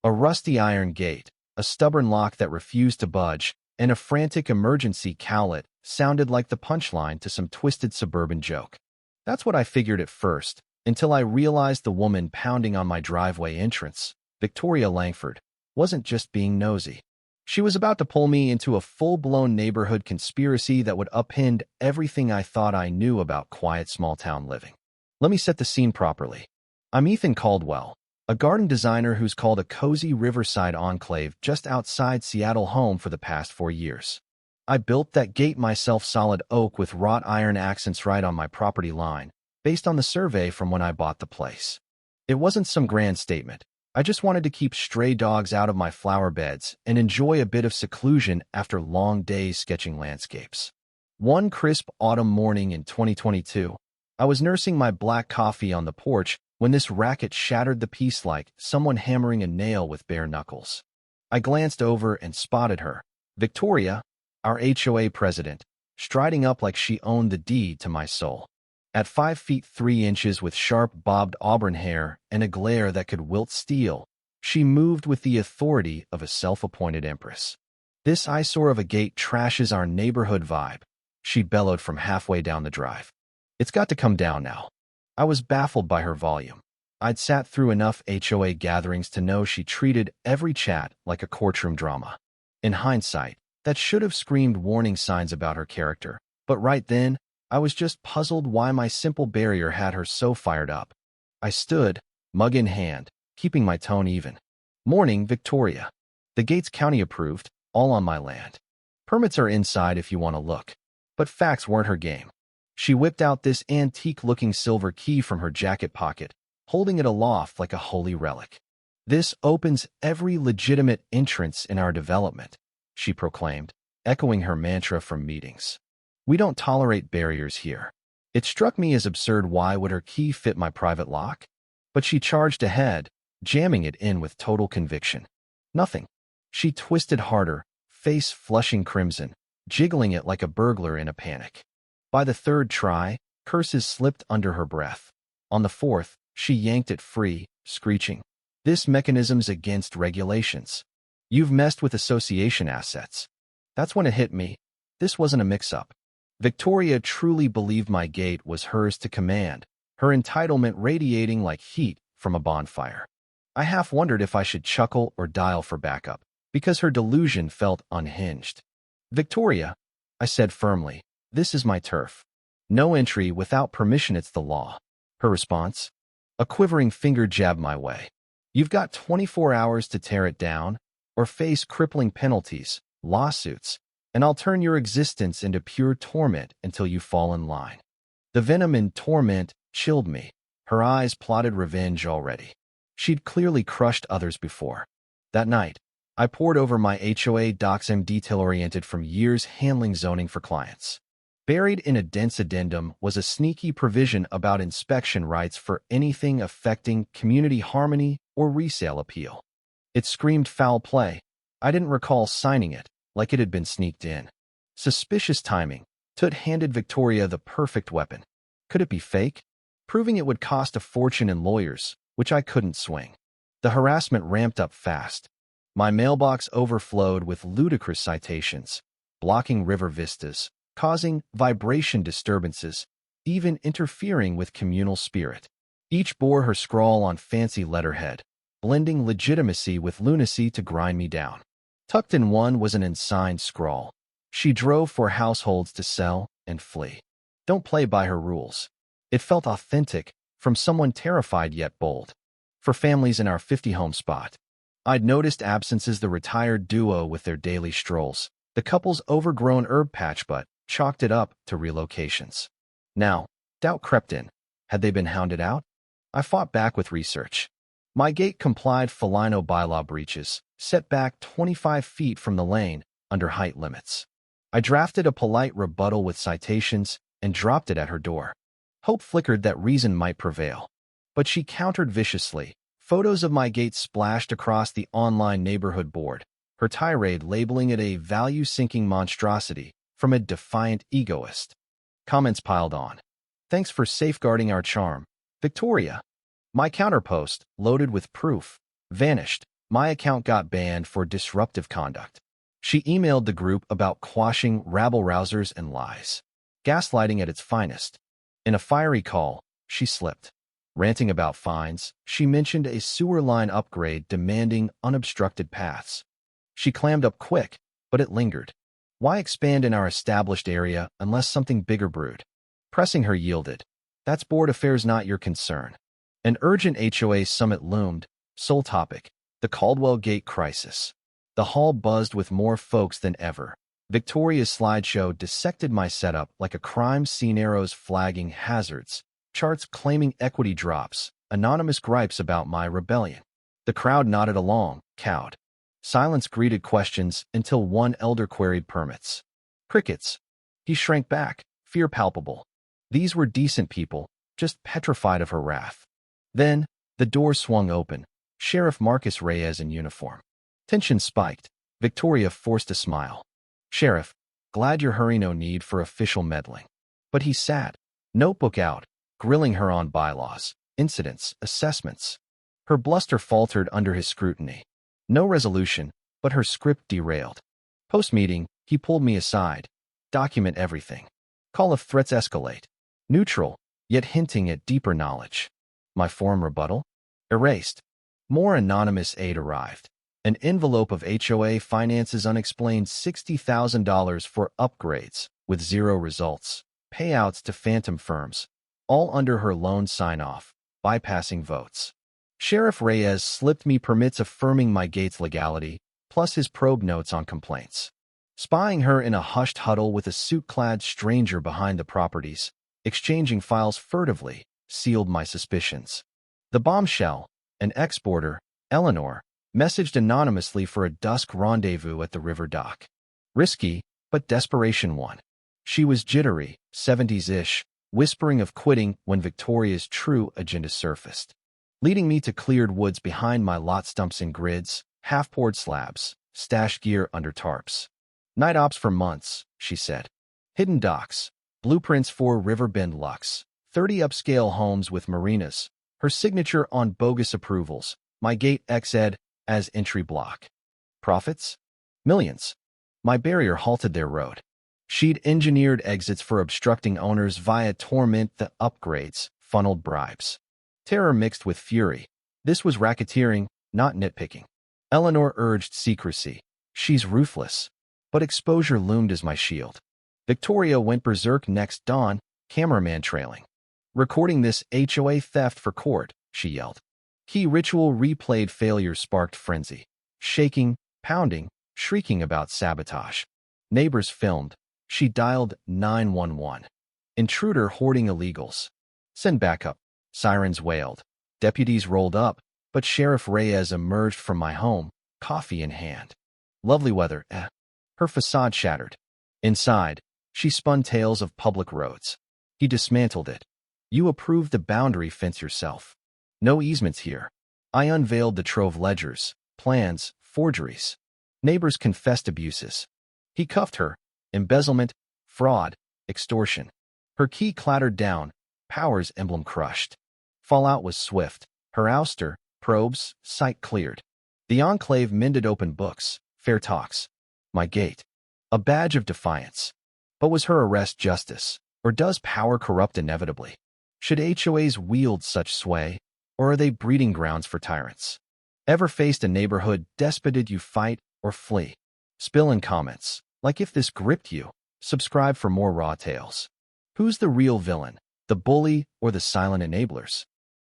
A rusty iron gate, a stubborn lock that refused to budge, and a frantic emergency cowlet sounded like the punchline to some twisted suburban joke. That's what I figured at first, until I realized the woman pounding on my driveway entrance, Victoria Langford, wasn't just being nosy. She was about to pull me into a full-blown neighborhood conspiracy that would upend everything I thought I knew about quiet small-town living. Let me set the scene properly. I'm Ethan Caldwell, a garden designer who's called a cozy riverside enclave just outside Seattle home for the past 4 years. I built that gate myself, solid oak with wrought iron accents right on my property line, based on the survey from when I bought the place. It wasn't some grand statement. I just wanted to keep stray dogs out of my flower beds and enjoy a bit of seclusion after long days sketching landscapes. One crisp autumn morning in 2022, I was nursing my black coffee on the porch when this racket shattered the peace like someone hammering a nail with bare knuckles. I glanced over and spotted her, Victoria, our HOA president, striding up like she owned the deed to my soul. At 5 feet 3 inches with sharp bobbed auburn hair and a glare that could wilt steel, she moved with the authority of a self-appointed empress. "This eyesore of a gate trashes our neighborhood vibe," she bellowed from halfway down the drive. "It's got to come down now." I was baffled by her volume. I'd sat through enough HOA gatherings to know she treated every chat like a courtroom drama. In hindsight, that should have screamed warning signs about her character, but right then, I was just puzzled why my simple barrier had her so fired up. I stood, mug in hand, keeping my tone even. "Morning, Victoria. The gate's county approved, all on my land. Permits are inside if you want to look." But facts weren't her game. She whipped out this antique-looking silver key from her jacket pocket, holding it aloft like a holy relic. "This opens every legitimate entrance in our development," she proclaimed, echoing her mantra from meetings. "We don't tolerate barriers here." It struck me as absurd. Why would her key fit my private lock? But she charged ahead, jamming it in with total conviction. "Nothing." She twisted harder, face flushing crimson, jiggling it like a burglar in a panic. By the third try, curses slipped under her breath. On the fourth, she yanked it free, screeching, "This mechanism's against regulations. You've messed with association assets." That's when it hit me. This wasn't a mix-up. Victoria truly believed my gate was hers to command, her entitlement radiating like heat from a bonfire. I half wondered if I should chuckle or dial for backup, because her delusion felt unhinged. "Victoria," I said firmly, "this is my turf. No entry without permission, it's the law." Her response? A quivering finger jabbed my way. "You've got 24 hours to tear it down, or face crippling penalties, lawsuits, and I'll turn your existence into pure torment until you fall in line." The venom and torment chilled me. Her eyes plotted revenge already. She'd clearly crushed others before. That night, I pored over my HOA docs. I'm detail-oriented from years handling zoning for clients. Buried in a dense addendum was a sneaky provision about inspection rights for anything affecting community harmony or resale appeal. It screamed foul play. I didn't recall signing it, like it had been sneaked in. Suspicious timing. Tut handed Victoria the perfect weapon. Could it be fake? Proving it would cost a fortune in lawyers, which I couldn't swing. The harassment ramped up fast. My mailbox overflowed with ludicrous citations, blocking river vistas, causing vibration disturbances, even interfering with communal spirit. Each bore her scrawl on fancy letterhead, blending legitimacy with lunacy to grind me down. Tucked in one was an unsigned scrawl. She drove for households to sell and flee. Don't play by her rules. It felt authentic, from someone terrified yet bold. For families in our 50-home spot. I'd noticed absences: the retired duo with their daily strolls, the couple's overgrown herb patch, but chalked it up to relocations. Now, doubt crept in. Had they been hounded out? I fought back with research. My gate complied felino bylaw breaches, set back 25 feet from the lane, under height limits. I drafted a polite rebuttal with citations and dropped it at her door. Hope flickered that reason might prevail. But she countered viciously. Photos of my gate splashed across the online neighborhood board, her tirade labeling it a value-sinking monstrosity from a defiant egoist. Comments piled on. "Thanks for safeguarding our charm, Victoria." My counterpost, loaded with proof, vanished, My account got banned for disruptive conduct. She emailed the group about quashing rabble-rousers and lies. Gaslighting at its finest. In a fiery call, she slipped. Ranting about fines, she mentioned a sewer line upgrade demanding unobstructed paths. She clammed up quick, but it lingered. Why expand in our established area unless something bigger brewed? Pressing her yielded. That's board affairs, not your concern. An urgent HOA summit loomed, sole topic, the Caldwell Gate crisis. The hall buzzed with more folks than ever. Victoria's slideshow dissected my setup like a crime scene, arrows flagging hazards, charts claiming equity drops, anonymous gripes about my rebellion. The crowd nodded along, cowed. Silence greeted questions until one elder queried permits. Crickets. He shrank back, fear palpable. These were decent people, just petrified of her wrath. Then, the door swung open, Sheriff Marcus Reyes in uniform. Tension spiked. Victoria forced a smile. Sheriff, glad you're hurry, no need for official meddling. But he sat, notebook out, grilling her on bylaws, incidents, assessments. Her bluster faltered under his scrutiny. No resolution, but her script derailed. Post-meeting, he pulled me aside. Document everything. Call if threats escalate. Neutral, yet hinting at deeper knowledge. My form rebuttal? Erased. More anonymous aid arrived. An envelope of HOA finances, unexplained $60,000 for upgrades, with zero results. Payouts to phantom firms, all under her lone sign-off, bypassing votes. Sheriff Reyes slipped me permits affirming my gate's legality, plus his probe notes on complaints. Spying her in a hushed huddle with a suit-clad stranger behind the properties, exchanging files furtively, sealed my suspicions. The bombshell, an exporter, Eleanor, messaged anonymously for a dusk rendezvous at the river dock. Risky, but desperation won. She was jittery, 70s-ish, whispering of quitting when Victoria's true agenda surfaced. Leading me to cleared woods behind my lot, stumps and grids, half-poured slabs, stashed gear under tarps. Night ops for months, she said. Hidden docks, blueprints for Riverbend Lux, 30 upscale homes with marinas, her signature on bogus approvals, my gate XED as entry block. Profits? Millions. My barrier halted their road. She'd engineered exits for obstructing owners via torment. The upgrades funneled bribes. Terror mixed with fury. This was racketeering, not nitpicking. Eleanor urged secrecy. She's ruthless. But exposure loomed as my shield. Victoria went berserk next dawn, cameraman trailing. Recording this HOA theft for court, she yelled. Key ritual replayed, failure sparked frenzy. Shaking, pounding, shrieking about sabotage. Neighbors filmed. She dialed 911. Intruder hoarding illegals. Send backup. Sirens wailed. Deputies rolled up, but Sheriff Reyes emerged from my home, coffee in hand. Lovely weather, eh? Her facade shattered. Inside, she spun tales of public roads. He dismantled it. You approved the boundary fence yourself. No easements here. I unveiled the trove, ledgers, plans, forgeries. Neighbors confessed abuses. He cuffed her. Embezzlement, fraud, extortion. Her key clattered down, Power's emblem crushed. Fallout was swift. Her ouster, probes, site cleared. The enclave mended, open books, fair talks. My gate. A badge of defiance. But was her arrest justice? Or does power corrupt inevitably? Should HOAs wield such sway? Or are they breeding grounds for tyrants? Ever faced a neighborhood despot? Did you fight or flee? Spill in comments. Like if this gripped you. Subscribe for more raw tales. Who's the real villain? The bully or the silent enablers?